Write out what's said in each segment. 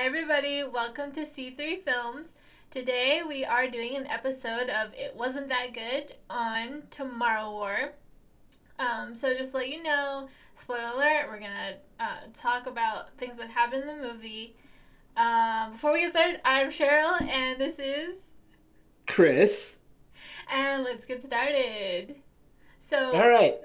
Hi, everybody. Welcome to C3 Films. Today we are doing an episode of It Wasn't That Good on Tomorrow War. So just to let you know, spoiler alert, we're going to talk about things that happened in the movie. Before we get started, I'm Cheryl, and this is... Chris. And let's get started. All So, right.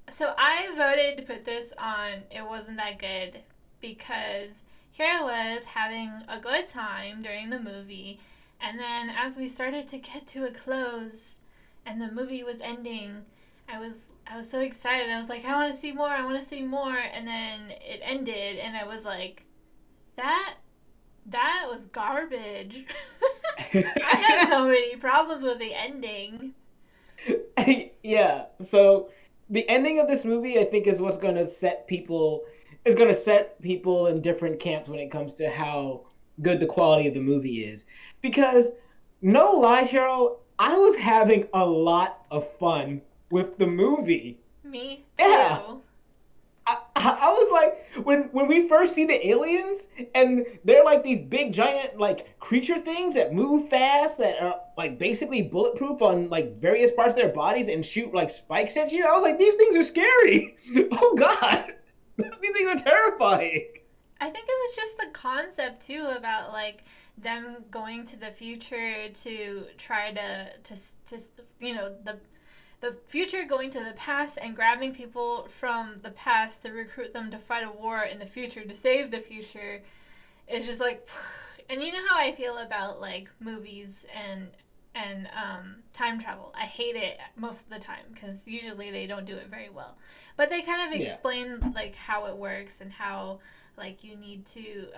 so I voted to put this on It Wasn't That Good because here I was having a good time during the movie, and then as we started to get to a close and the movie was ending, I was so excited. I was like, I want to see more. I want to see more. And then it ended, and I was like, that that was garbage. I had so many problems with the ending. Yeah. So the ending of this movie, I think, is what's going to set people in different camps when it comes to how good the quality of the movie is. Because no lie, Cheryl, I was having a lot of fun with the movie. Me Yeah. too. I was like when we first see the aliens and they're like these big giant like creature things that move fast that are like basically bulletproof on like various parts of their bodies and shoot like spikes at you. I was like, these things are scary. Oh God, these things are terrifying. I think it was just the concept too about like them going to the future to try to the future going to the past and grabbing people from the past to recruit them to fight a war in the future to save the future is just like and you know how I feel about like movies and time travel. I hate it most of the time because usually they don't do it very well. But they kind of Yeah, explain like how it works and how like you need to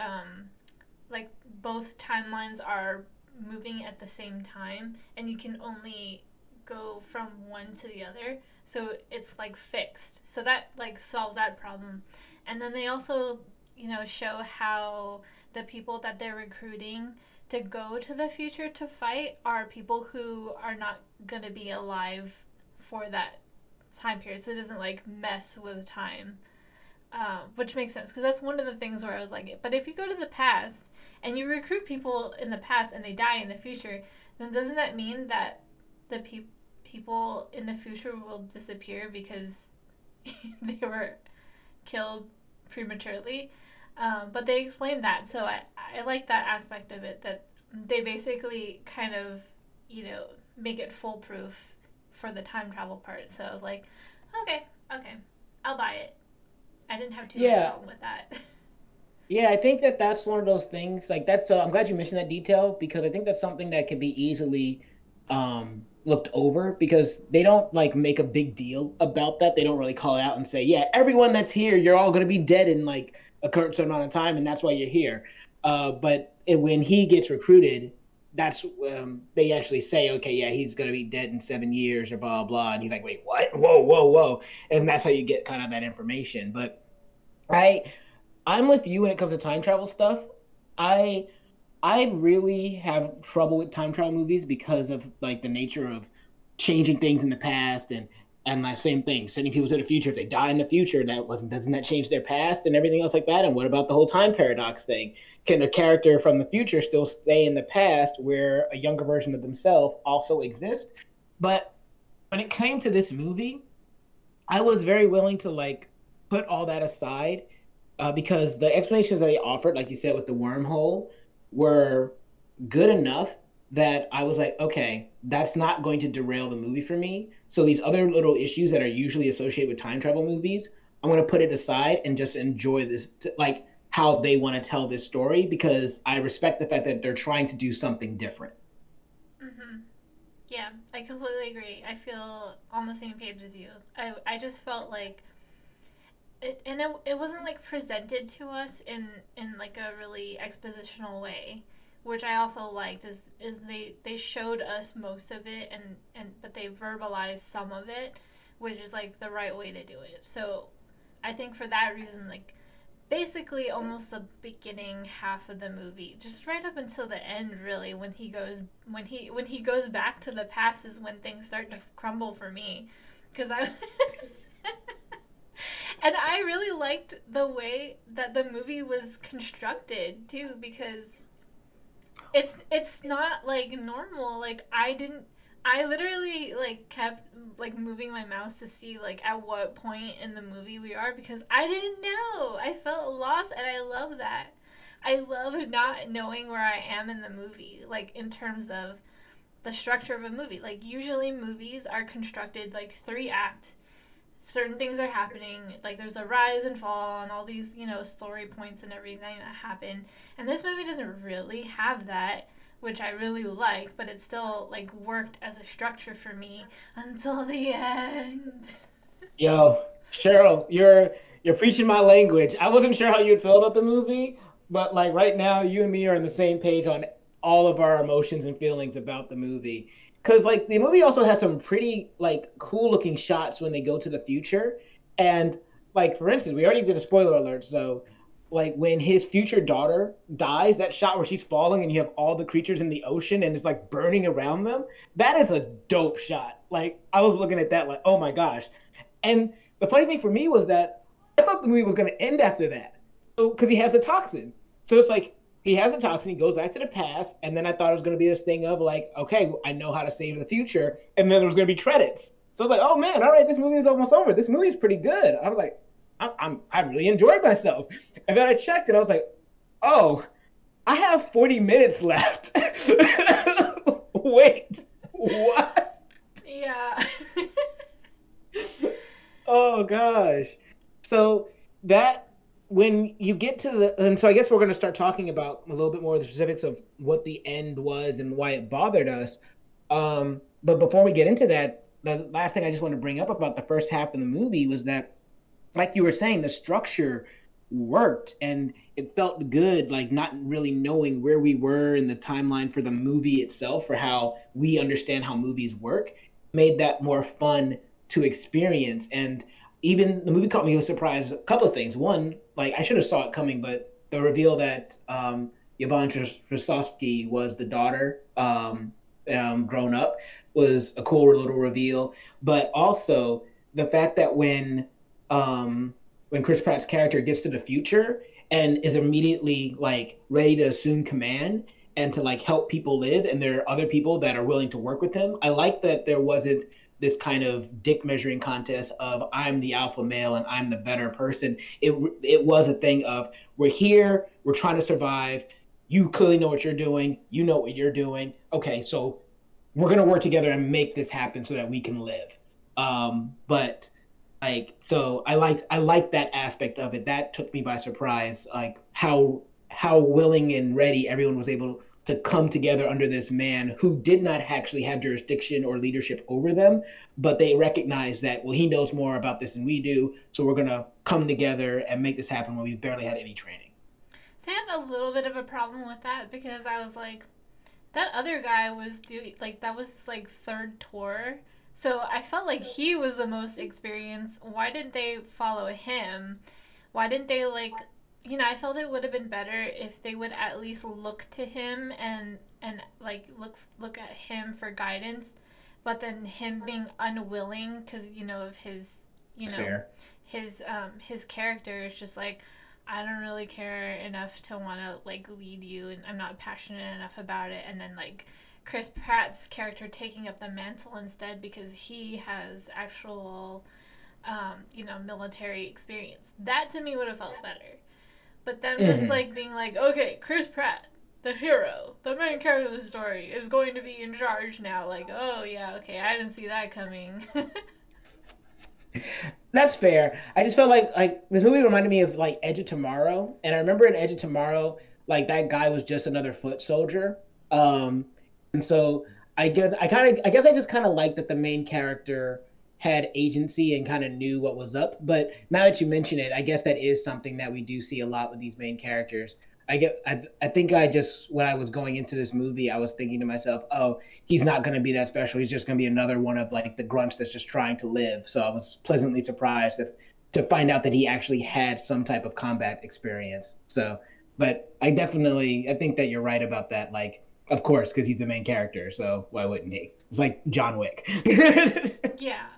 like both timelines are moving at the same time and you can only go from one to the other. So it's like fixed. So that like solves that problem. And then they also, show how the people that they're recruiting to go to the future to fight are people who are not going to be alive for that time period. So it doesn't like mess with time. Which makes sense because that's one of the things where I was like, but if you go to the past and you recruit people in the past and they die in the future, then doesn't that mean that the people in the future will disappear because they were killed prematurely? But they explained that, so I like that aspect of it that they basically kind of make it foolproof for the time travel part. So I was like, okay, okay, I'll buy it. I didn't have too much yeah, problem with that. yeah. I think that that's one of those things. Like that's. I'm glad you mentioned that detail because I think that's something that could be easily looked over because they don't like make a big deal about that. They don't really call it out and say, yeah, everyone that's here, you're all going to be dead in like a current certain amount of time, and that's why you're here. When he gets recruited, that's they actually say, okay, yeah, he's going to be dead in 7 years or blah blah, and he's like, wait, what? Whoa, whoa, whoa, and that's how you get kind of that information. But I I'm with you when it comes to time travel stuff. I I really have trouble with time travel movies because of like the nature of changing things in the past and my same thing, sending people to the future. If they die in the future, that wasn't doesn't that change their past and everything else like that? And what about the whole time paradox thing? Can a character from the future still stay in the past where a younger version of themselves also exists? But when it came to this movie, I was very willing to like put all that aside because the explanations that they offered, like you said, with the wormhole, were good enough that I was like, okay, that's not going to derail the movie for me. So these other little issues that are usually associated with time travel movies, I'm going to put it aside and just enjoy this, like how they want to tell this story because I respect the fact that they're trying to do something different. hmm Yeah, I completely agree. I feel on the same page as you. I just felt like it wasn't like presented to us in like a really expositional way, which I also liked is they showed us most of it and but they verbalized some of it, which is like the right way to do it. So I think for that reason, like basically almost the beginning half of the movie, just right up until the end, really, when he goes back to the past is when things start to crumble for me, because I And I really liked the way that the movie was constructed too, because it's not like normal. Like I literally like kept like moving my mouse to see like at what point in the movie we are because I didn't know. I felt lost and I love that. I love not knowing where I am in the movie, like in terms of the structure of a movie. Like usually movies are constructed like 3 act. Certain things are happening, like there's a rise and fall and all these, story points and everything that happen. And this movie doesn't really have that, which I really like, but it still like worked as a structure for me until the end. Yo, Cheryl, you're preaching my language. I wasn't sure how you'd feel about the movie, but like right now, you and me are on the same page on all of our emotions and feelings about the movie. Because like the movie also has some pretty like cool looking shots when they go to the future, and like for instance, we already did a spoiler alert, so like when his future daughter dies, that shot where she's falling and you have all the creatures in the ocean and it's like burning around them, that is a dope shot. Like I was looking at that like, oh my gosh. And the funny thing for me was that I thought the movie was going to end after that. So, because he has the toxin. So it's like he has the toxin, he goes back to the past, and then I thought it was going to be this thing of like, okay, I know how to save the future, and then there was going to be credits. So I was like, oh man, all right, this movie is almost over. This movie is pretty good. I was like, I really enjoyed myself. And then I checked, and I was like, oh, I have 40 minutes left. Wait, what? Yeah. Oh gosh. So that when you get to the and so I guess we're going to start talking about a little bit more of the specifics of what the end was and why it bothered us. But before we get into that, the last thing I just want to bring up about the first half of the movie was that, like you were saying, the structure worked and it felt good, like not really knowing where we were in the timeline for the movie itself, for how we understand how movies work, made that more fun to experience. And even the movie caught me with surprise. A couple of things. One, like I should have saw it coming, but the reveal that Yvonne Strahovski was the daughter, grown up, was a cool little reveal. But also the fact that when Chris Pratt's character gets to the future and is immediately like ready to assume command and to like help people live, and there are other people that are willing to work with him. I like that there wasn't this kind of dick measuring contest of I'm the alpha male and I'm the better person. It was a thing of we're here, we're trying to survive. You clearly know what you're doing. You know what you're doing. Okay, so we're gonna work together and make this happen so that we can live. But like, so I liked that aspect of it. That took me by surprise. Like how willing and ready everyone was able to come together under this man who did not actually have jurisdiction or leadership over them, but they recognized that, well, he knows more about this than we do, so we're gonna come together and make this happen when we barely had any training. So I had a little bit of a problem with that because I was like, that other guy was doing like that was his, like third tour. So I felt like he was the most experienced. Why didn't they follow him? Why didn't they like I felt it would have been better if they would at least look to him and like look at him for guidance, but then him being unwilling because of his you It's know fair. his character is just like I don't really care enough to want to like lead you, and I'm not passionate enough about it. And then like Chris Pratt's character taking up the mantle instead because he has actual, military experience. That to me would have felt better. But them just Mhm. like being like, okay, Chris Pratt, the hero, the main character of the story, is going to be in charge now. Like, oh yeah, okay, I didn't see that coming. That's fair. I just felt like this movie reminded me of like Edge of Tomorrow, and I remember in Edge of Tomorrow, like that guy was just another foot soldier. And so I guess I just kind of liked that the main character had agency and kind of knew what was up. But now that you mention it, I guess that is something that we do see a lot with these main characters. I think I just when I was going into this movie, I was thinking to myself, oh, he's not going to be that special. He's just going to be another one of like the grunts that's just trying to live. So I was pleasantly surprised to find out that he actually had some type of combat experience. So, but I think that you're right about that. Like, of course, because he's the main character. So why wouldn't he? It's like John Wick. Yeah.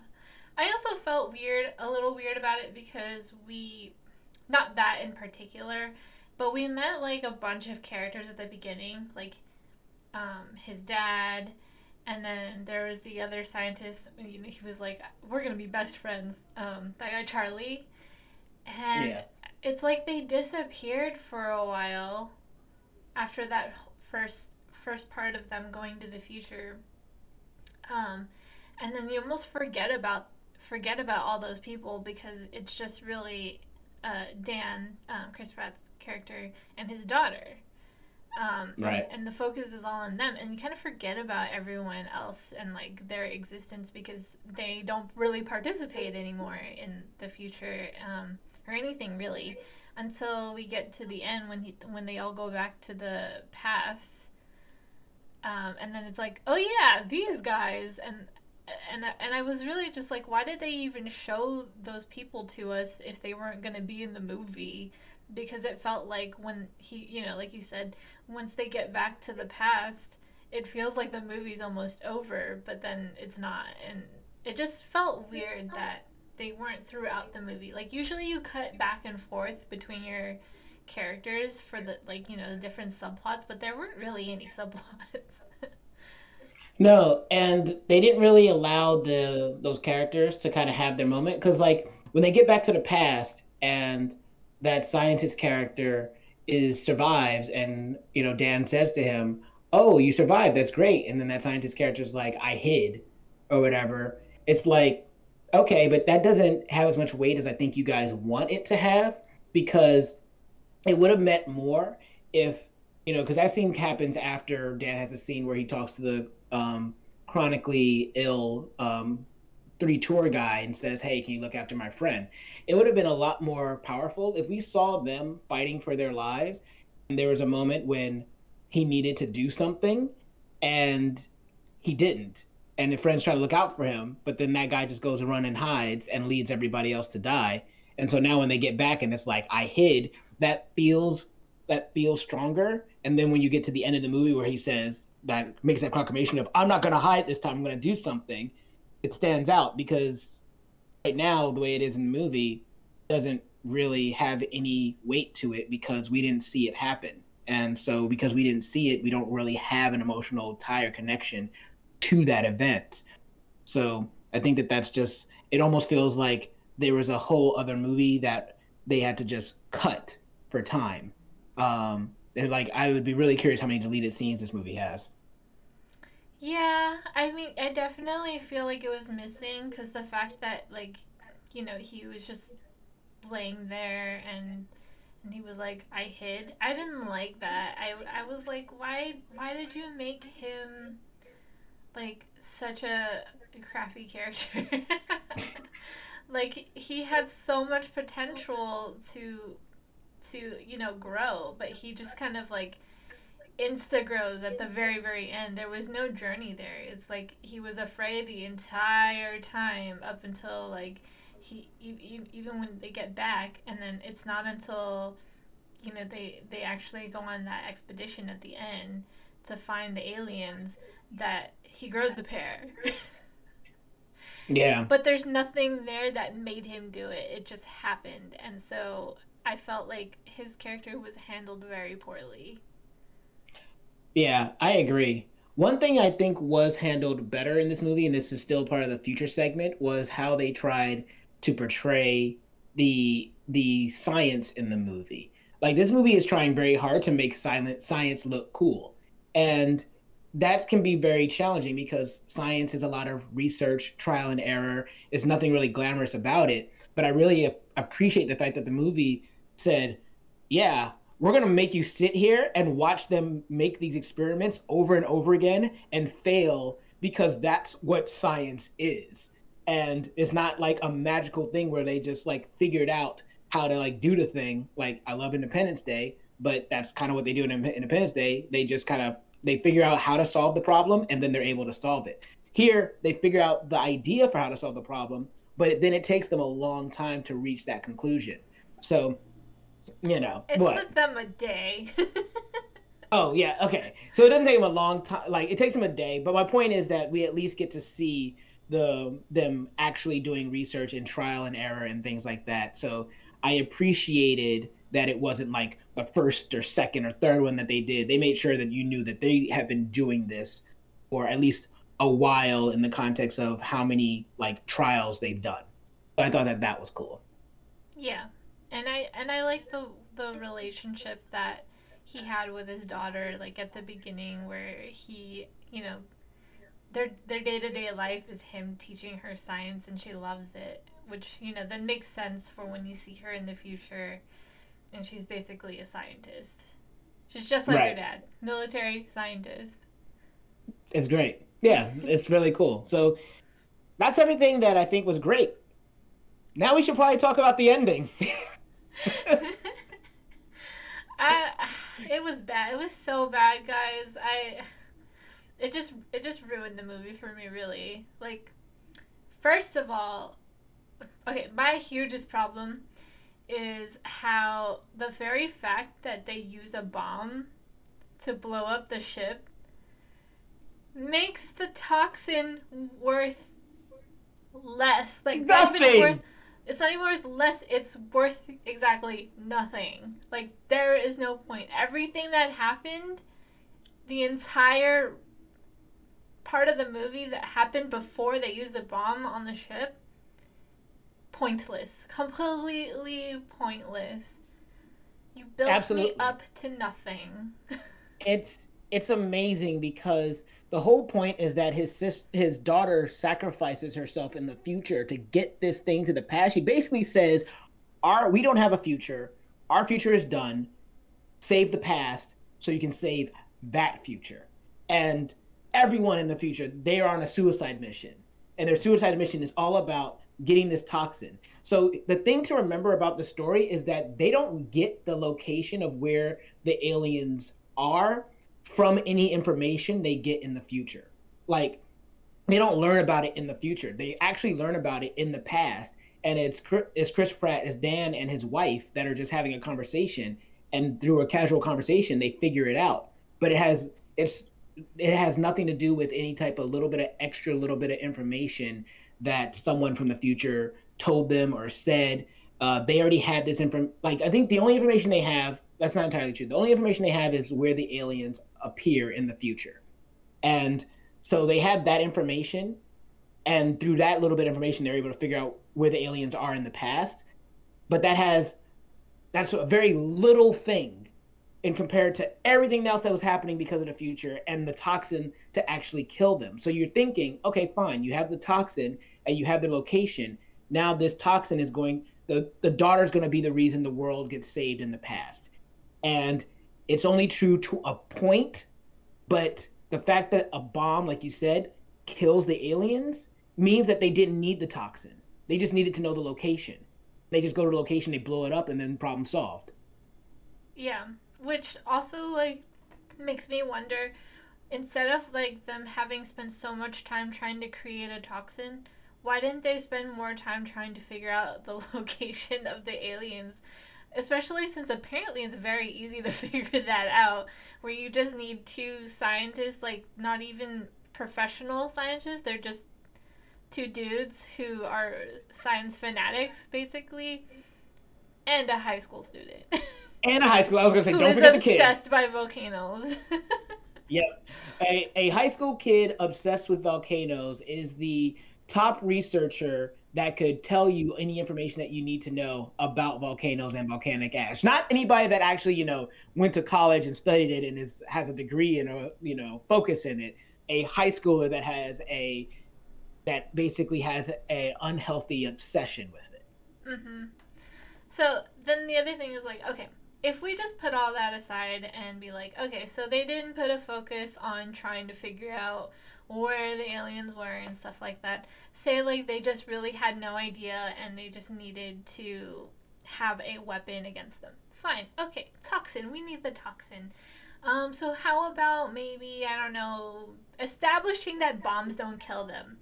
I also felt weird, a little weird about it because not that in particular, but we met like a bunch of characters at the beginning, like his dad, and then there was the other scientist. He was like, "We're gonna be best friends." That guy Charlie, and Yeah. it's like they disappeared for a while after that first part of them going to the future. Um, and then you almost forget about all those people because it's just really Dan, Chris Pratt's character, and his daughter. Right. And the focus is all on them, and you kind of forget about everyone else and like their existence because they don't really participate anymore in the future, or anything really, until we get to the end when they all go back to the past, and then it's like, oh yeah, these guys, and I was really just like, why did they even show those people to us if they weren't going to be in the movie? Because it felt like when like you said, once they get back to the past, it feels like the movie's almost over, but then it's not, and it just felt weird that they weren't throughout the movie. Like usually you cut back and forth between your characters for the the different subplots, but there weren't really any subplots. No, and they didn't really allow the those characters to kind of have their moment because like when they get back to the past and that scientist character is survives and Dan says to him, "Oh, you survived. That's great." And then that scientist character is like, "I hid," or whatever. It's like, okay, but that doesn't have as much weight as I think you guys want it to have because it would have meant more if because that scene happens after Dan has a scene where he talks to the chronically ill three tour guy and says, "Hey, can you look after my friend?" It would have been a lot more powerful if we saw them fighting for their lives, and there was a moment when he needed to do something, and he didn't, and the friends try to look out for him, but then that guy just goes and run and hides and leads everybody else to die. And so now when they get back and it's like I hid, that feels stronger. And then when you get to the end of the movie where he says that makes that proclamation of I'm not going to hide this time, I'm going to do something, it stands out because right now the way it is in the movie doesn't really have any weight to it because we didn't see it happen. And so because we didn't see it, we don't really have an emotional tie or connection to that event. So I think that that's just it almost feels like there was a whole other movie that they had to just cut for time. And like I would be really curious how many deleted scenes this movie has. Yeah, I mean, I definitely feel like it was missing because the fact that he was just laying there and he was like, I hid. I didn't like that. I was like, why did you make him like such a crappy character? Like he had so much potential to grow, but he just kind of like insta grows at the very very end. There was no journey there. It's like he was afraid the entire time up until like even when they get back, and then it's not until they actually go on that expedition at the end to find the aliens that he grows the pair. Yeah. But there's nothing there that made him do it. It just happened, and so I felt like his character was handled very poorly. Yeah, I agree. One thing I think was handled better in this movie, and this is still part of the future segment, was how they tried to portray the science in the movie. Like this movie is trying very hard to make silent science look cool. And that can be very challenging because science is a lot of research, trial and error. There's nothing really glamorous about it. But I really appreciate the fact that the movie said, yeah, we're going to make you sit here and watch them make these experiments over and over again and fail because that's what science is. And it's not like a magical thing where they just like figured out how to like do the thing. Like I love Independence Day, but that's kind of what they do in Independence Day. They just kind of they figure out how to solve the problem and then they're able to solve it. Here, they figure out the idea for how to solve the problem, but then it takes them a long time to reach that conclusion. So It what? took them a day. Oh yeah, okay. So it doesn't take them a long time. Like it takes them a day, but my point is that we at least get to see them actually doing research and trial and error and things like that. So I appreciated that it wasn't like the first or second or third one that they did. They made sure that you knew that they have been doing this for at least a while in the context of how many like trials they've done. So I thought that that was cool. Yeah. And I like the relationship that he had with his daughter, like at the beginning, where he, their day to day life is him teaching her science, and she loves it, which then makes sense for when you see her in the future, and she's basically a scientist. She's just like her Right. dad, military scientist. It's great. Yeah, it's really cool. So that's everything that I think was great. Now we should probably talk about the ending. I, it was bad. It was so bad, guys. It just ruined the movie for me, really. Like, first of all, okay, my hugest problem is how the very fact that they use a bomb to blow up the ship makes the toxin worth less. Like, not even worth. Nothing. It's not even worth less. It's worth exactly nothing. Like, there is no point. Everything that happened, the entire part of the movie that happened before they used the bomb on the ship, pointless. Completely pointless. You built me Absolutely. up to nothing. It's amazing because the whole point is that his daughter sacrifices herself in the future to get this thing to the past. She basically says, "Our we don't have a future. Our future is done. Save the past so you can save that future." And everyone in the future, they are on a suicide mission. And their suicide mission is all about getting this toxin. So the thing to remember about the story is that they don't get the location of where the aliens are from any information they get in the future. Like they don't learn about it in the future. They actually learn about it in the past. And it's Chris Pratt, it's Dan and his wife that are just having a conversation, and through a casual conversation, they figure it out. But it's it has nothing to do with any type of little bit of extra little bit of information that someone from the future told them or said. They already had this information. Like I think the only information they have, that's not entirely true. The only information they have is where the aliens appear in the future, and so they have that information, and through that little bit of information, they're able to figure out where the aliens are in the past. But that's a very little thing in compared to everything else that was happening because of the future and the toxin to actually kill them. So you're thinking, okay, fine, you have the toxin and you have the location. Now this toxin is going the daughter's going to be the reason the world gets saved in the past. And it's only true to a point, but the fact that a bomb, like you said, kills the aliens means that they didn't need the toxin. They just needed to know the location. They just go to the location, they blow it up, and then problem solved. Yeah. Which also, like, makes me wonder, instead of, like, them having spent so much time trying to create a toxin, why didn't they spend more time trying to figure out the location of the aliens? Especially since apparently it's very easy to figure that out, where you just need two scientists, like, not even professional scientists, they're just two dudes who are science fanatics, basically, and a high school student And a high school, I was going to say, who don't is forget the kid. obsessed by volcanoes. Yep. A high school kid obsessed with volcanoes is the top researcher that could tell you any information that you need to know about volcanoes and volcanic ash. Not anybody that actually, went to college and studied it and has a degree and a, focus in it. A high schooler that basically has a unhealthy obsession with it. hmm So then the other thing is like, okay, if we just put all that aside and be like, okay, so they didn't put a focus on trying to figure out where the aliens were and stuff like that. Say like they just really had no idea and they just needed to have a weapon against them. Fine. Okay, toxin. We need the toxin. So how about maybe, I don't know, establishing that bombs don't kill them?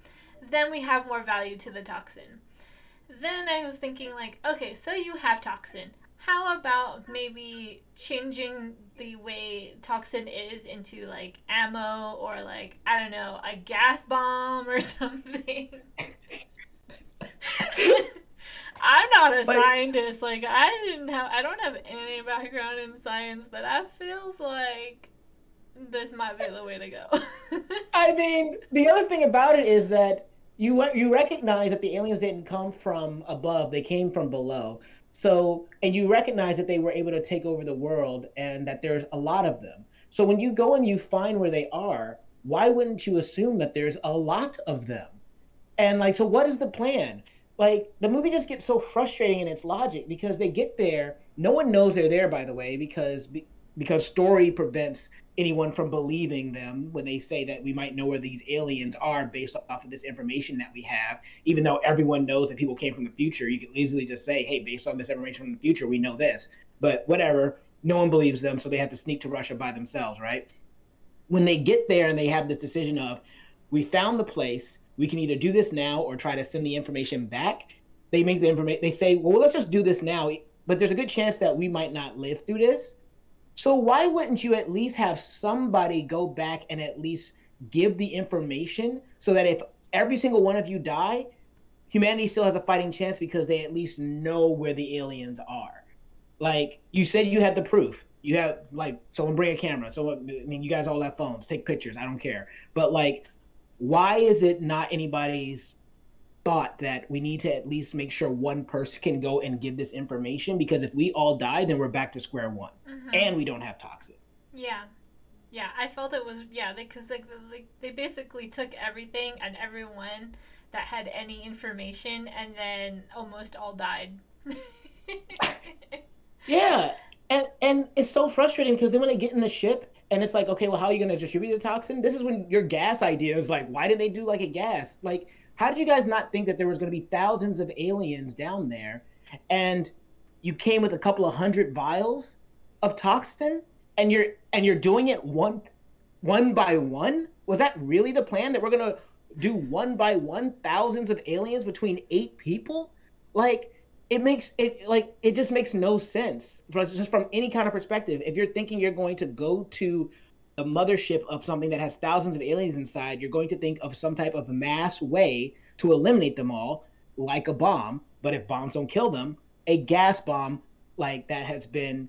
Then we have more value to the toxin. Then I was thinking, like, okay, so you have toxin. how about maybe changing the way toxin is into like ammo or like I don't know, a gas bomb or something? I'm not a Like, scientist. Like I don't have any background in science, but that feels like this might be the way to go. I mean, the other thing about it is that you recognize that the aliens didn't come from above; they came from below. So, and you recognize that they were able to take over the world, and that there's a lot of them. So, when you go and you find where they are, why wouldn't you assume that there's a lot of them? And like, so what is the plan? Like, the movie just gets so frustrating in its logic because they get there, no one knows they're there, by the way, because story prevents anyone from believing them when they say that we might know where these aliens are based off of this information that we have. Even though everyone knows that people came from the future, you can easily just say, hey, based on this information from the future, we know this. But whatever, no one believes them, so they have to sneak to Russia by themselves, right? When they get there and they have this decision of, we found the place, we can either do this now or try to send the information back. They make the information, they say, well, let's just do this now, but there's a good chance that we might not live through this. So why wouldn't you at least have somebody go back and at least give the information so that if every single one of you die, humanity still has a fighting chance because they at least know where the aliens are. Like, you said, you had the proof. You have, like, someone bring a camera. So I mean, you guys all have phones, take pictures. I don't care. But like, why is it not anybody's thought that we need to at least make sure one person can go and give this information? Because if we all die, then we're back to square one, Mm-hmm. and we don't have toxic. Yeah. Yeah, I felt it was yeah, because like they basically took everything and everyone that had any information and then almost all died. Yeah, and it's so frustrating because then when they get in the ship and it's like, okay, well, how are you going to distribute the toxin? This is when your gas idea is like, why did they do like a gas? Like, how did you guys not think that there was going to be thousands of aliens down there, and you came with a couple of hundred vials of toxin, and you're doing it one by one? Was that really the plan, that we're going to do one by one thousands of aliens between 8 people? Like, it makes it, like, it just makes no sense just from any kind of perspective. If you're thinking you're going to go to the mothership of something that has thousands of aliens inside, you're going to think of some type of mass way to eliminate them all, like a bomb. But if bombs don't kill them, a gas bomb like that has been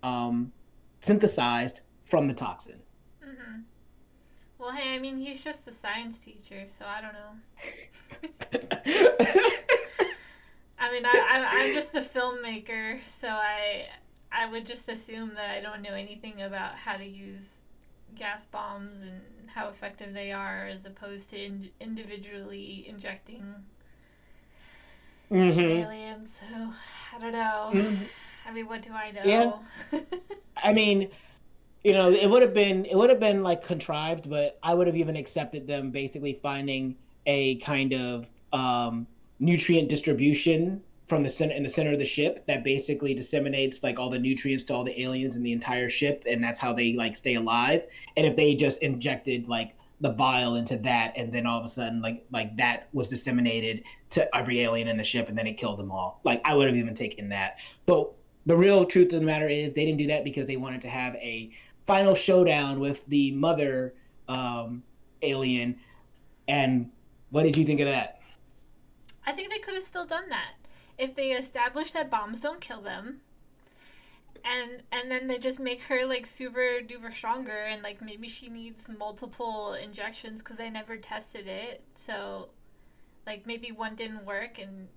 um, synthesized from the toxin. Hmm. Well, hey, I mean, he's just a science teacher, so I don't know. I mean, I'm just a filmmaker, so I would just assume that I don't know anything about how to use gas bombs and how effective they are, as opposed to individually injecting Mm-hmm. aliens. So I don't know. Mm-hmm. I mean, what do I Yeah, know? I mean, it would have been like contrived, but I would have even accepted them basically finding a kind of nutrient distribution from the center, in the center of the ship, that basically disseminates like all the nutrients to all the aliens in the entire ship, and that's how they like stay alive. And if they just injected like the vial into that, and then all of a sudden like that was disseminated to every alien in the ship, and then it killed them all, like, I would have even taken that. But the real truth of the matter is they didn't do that because they wanted to have a final showdown with the mother alien. And what did you think of that? I think they could have still done that if they established that bombs don't kill them, and then they just make her like super duper stronger, and like maybe she needs multiple injections because they never tested it. So like maybe one didn't work, and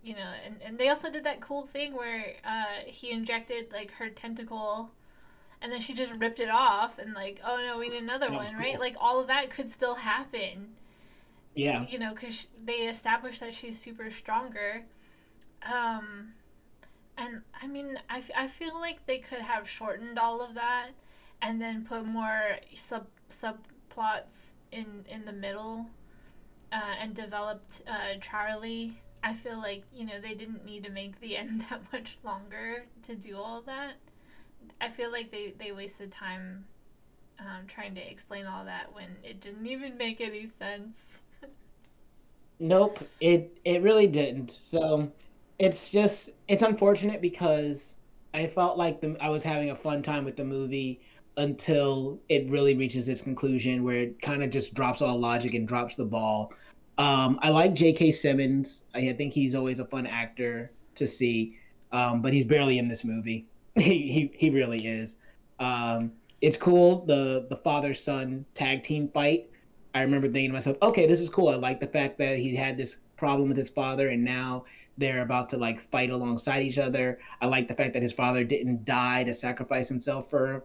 and they also did that cool thing where he injected like her tentacle, and then she just ripped it off, and like, oh no, we need another That was one, right? cool. Like all of that could still happen, Yeah. because they established that she's super stronger. um and I mean, I feel like they could have shortened all of that and then put more subplots in the middle, and developed Charlie. I feel like they didn't need to make the end that much longer to do all of that. I feel like they wasted time trying to explain all that when it didn't even make any sense. Nope, it really didn't. So it's unfortunate because I felt like I was having a fun time with the movie until it really reaches its conclusion, where it kind of just drops all logic and drops the ball. I like J.K. Simmons. I think he's always a fun actor to see, but he's barely in this movie. He really is. It's cool, the father son tag team fight. I remember thinking to myself, okay, this is cool. I like the fact that he had this problem with his father, and now they're about to like fight alongside each other. I like the fact that his father didn't die to sacrifice himself for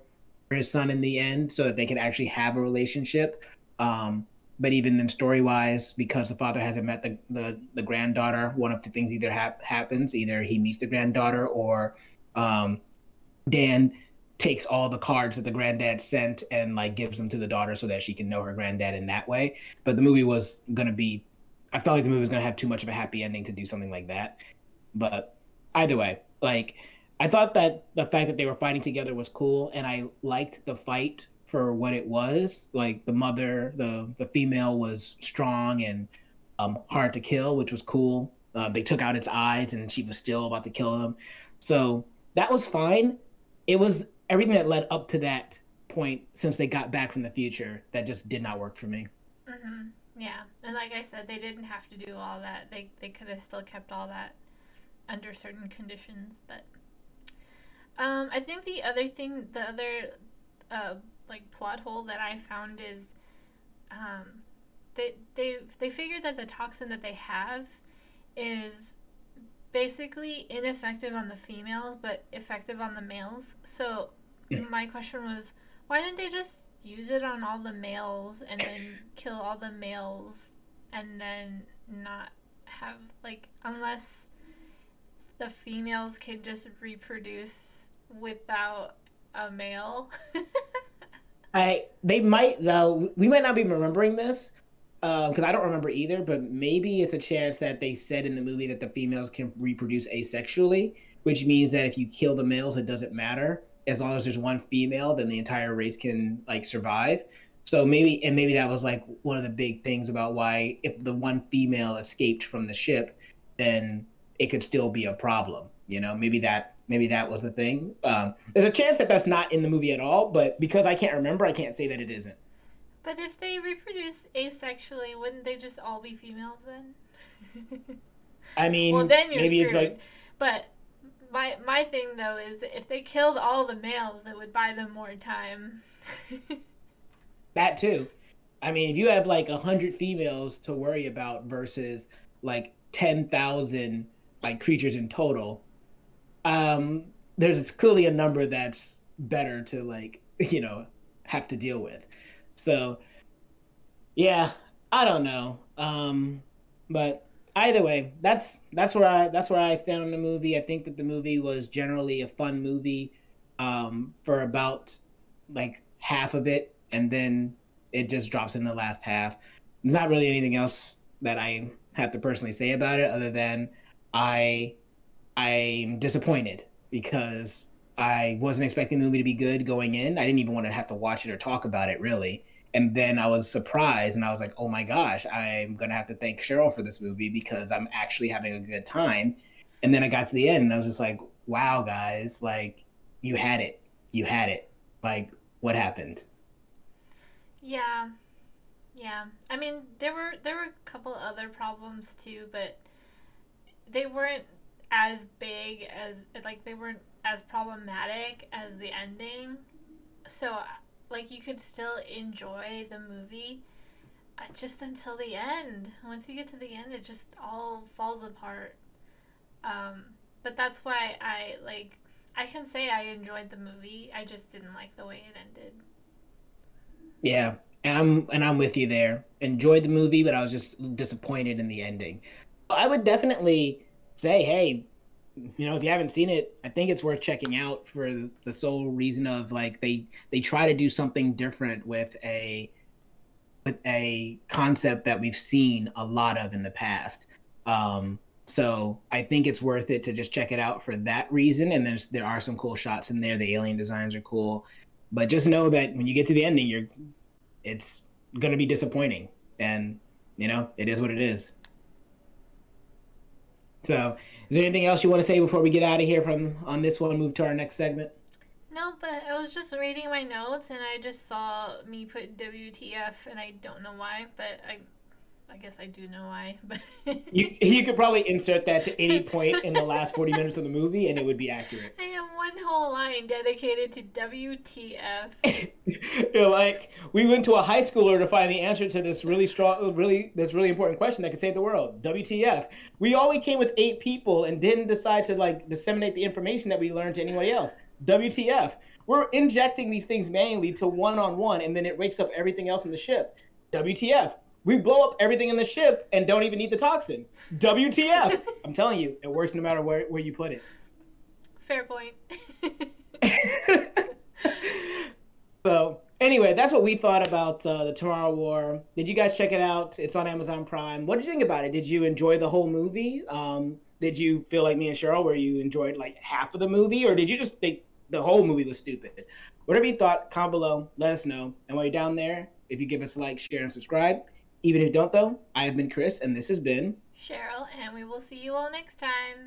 his son in the end, so that they could actually have a relationship. But even then, story wise, because the father hasn't met the granddaughter, one of the things either happens: either he meets the granddaughter, or um, Dan takes all the cards that the granddad sent and like gives them to the daughter so that she can know her granddad in that way. But the movie was gonna be, I felt like the movie was gonna have too much of a happy ending to do something like that. But either way, like I thought that the fact that they were fighting together was cool, and I liked the fight for what it was. Like the mother, the female was strong and hard to kill, which was cool. They took out its eyes, and she was still about to kill them. So that was fine. It was everything that led up to that point since they got back from the future that just did not work for me. Mm-hmm. Yeah, and like I said, they didn't have to do all that. They could have still kept all that under certain conditions. But I think the other like plot hole that I found is they figured that the toxin that they have is basically ineffective on the females but effective on the males. So Yeah. my question was, why didn't they just use it on all the males and then kill all the males and then not have like, unless the females can just reproduce without a male. I they might though we might not be remembering this because I don't remember either, but maybe it's a chance that they said in the movie that the females can reproduce asexually, which means that if you kill the males, it doesn't matter as long as there's one female, then the entire race can like survive. So maybe that was like one of the big things about why if the one female escaped from the ship, then it could still be a problem. You know, maybe that was the thing. There's a chance that that's not in the movie at all, but because I can't remember, I can't say that it isn't. But if they reproduce asexually, wouldn't they just all be females then? I Well, mean, then you're maybe it's screwed. like But my thing though is that if they killed all the males, it would buy them more time. that too. I mean, if you have like 100 females to worry about versus like 10,000 like creatures in total, there's clearly a number that's better to like have to deal with. So yeah, I don't know. But either way, that's where I stand on the movie. I think that the movie was generally a fun movie for about like half of it, and then it just drops in the last half. There's not really anything else that I have to personally say about it other than I I'm disappointed because I wasn't expecting the movie to be good going in. I didn't even want to have to watch it or talk about it really. And then I was surprised and I was like, oh my gosh, I'm going to have to thank Cheryl for this movie because I'm actually having a good time. And then I got to the end and I was just like, wow, guys, like you had it. You had it. Like, what happened? Yeah, yeah. I mean, there were a couple other problems too, but they weren't as big as, like, they weren't as problematic as the ending. So like you could still enjoy the movie just until the end. Once you get to the end, it just all falls apart. Um, but that's why I can say I enjoyed the movie. I just didn't like the way it ended. Yeah. And I'm with you there. Enjoyed the movie, but I was just disappointed in the ending. I would definitely say, hey, if you haven't seen it, I think it's worth checking out for the sole reason of like they try to do something different with a concept that we've seen a lot of in the past. So I think it's worth it to just check it out for that reason. And there are some cool shots in there. The alien designs are cool, but just know that when you get to the ending, it's gonna be disappointing, and it is what it is. So, is there anything else you want to say before we get out of here from on this one? Move to our next segment. No, but I was just reading my notes and I just saw me put WTF and I don't know why, but I guess I do know why, but You could probably insert that to any point in the last 40 minutes of the movie, and it would be accurate. I have one whole line dedicated to WTF. You're like, we went to a high schooler to find the answer to this really strong, this really important question that could save the world. WTF? We only came with 8 people and didn't decide to like disseminate the information that we learned to anybody else. WTF? We're injecting these things manually to one-on-one, and then it wakes up everything else in the ship. WTF? We blow up everything in the ship and don't even need the toxin. WTF? I'm telling you, it works no matter where you put it. Fair point. So anyway, that's what we thought about the Tomorrow War. Did you guys check it out? It's on Amazon Prime. What did you think about it? Did you enjoy the whole movie? Did you feel like me and Cheryl, where you enjoyed like half of the movie, or did you just think the whole movie was stupid? Whatever you thought, comment below. Let us know. And while you're down there, if you give us a like, share, and subscribe. Even if you don't, though, I have been Chris, and this has been Cheryl, and we will see you all next time.